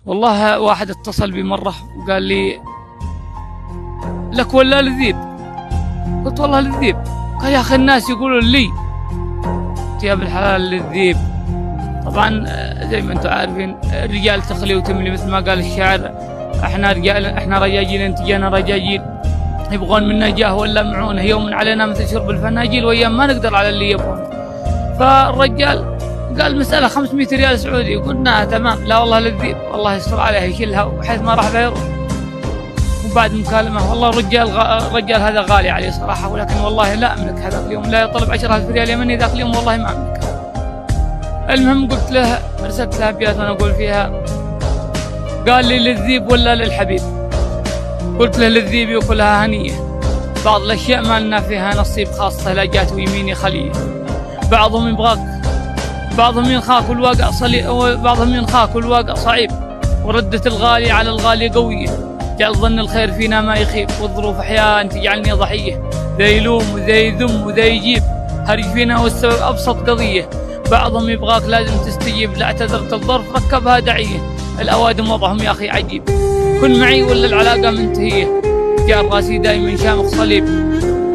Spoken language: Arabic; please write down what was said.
والله واحد اتصل بي مرة وقال لي لك ولا للذيب؟ قلت والله للذيب. قال يا أخي الناس يقولون لي. قلت يا بالحلال للذيب. طبعا زي ما انتم عارفين الرجال تخلي وتملي مثل ما قال الشاعر، احنا رجال، احنا رجاجيل، انت جانا رجاجيل، يبغون منا جاه ولا معونه، يوم علينا مثل شرب الفناجيل، وايام ما نقدر على اللي يبغون. فالرجال قال مسألة 500 ريال سعودي. قلنا تمام. لا والله للذيب، والله يستر عليه يشيلها وحيث ما راح بيروح. وبعد مكالمة والله الرجال هذا غالي عليه صراحة، ولكن والله لا أملك هذا اليوم، لا يطلب 10,000 ريال يمني ذاك اليوم والله ما أملكها. المهم قلت له، أرسلت له أبيات أنا أقول فيها. قال لي للذيب ولا للحبيب؟ قلت له للذيب وكلها هنية، بعض الأشياء ما لنا فيها نصيب، خاصة لا جات ويميني خلية. بعضهم يبغاك، بعضهم ينخاك والواقع صليب، وبعضهم ينخاك والواقع صعيب، وردة الغالي على الغالي قوية، جعل ظن الخير فينا ما يخيب، والظروف أحيانا تجعلني ضحية، ذا يلوم وذا يذم وذا يجيب، هرج فينا والسبب أبسط قضية. بعضهم يبغاك لازم تستجيب، لا اعتذرت الظرف ركبها دعية، الأوادم وضعهم يا أخي عجيب، كن معي ولا العلاقة منتهية، جار راسي دايما شامخ صليب،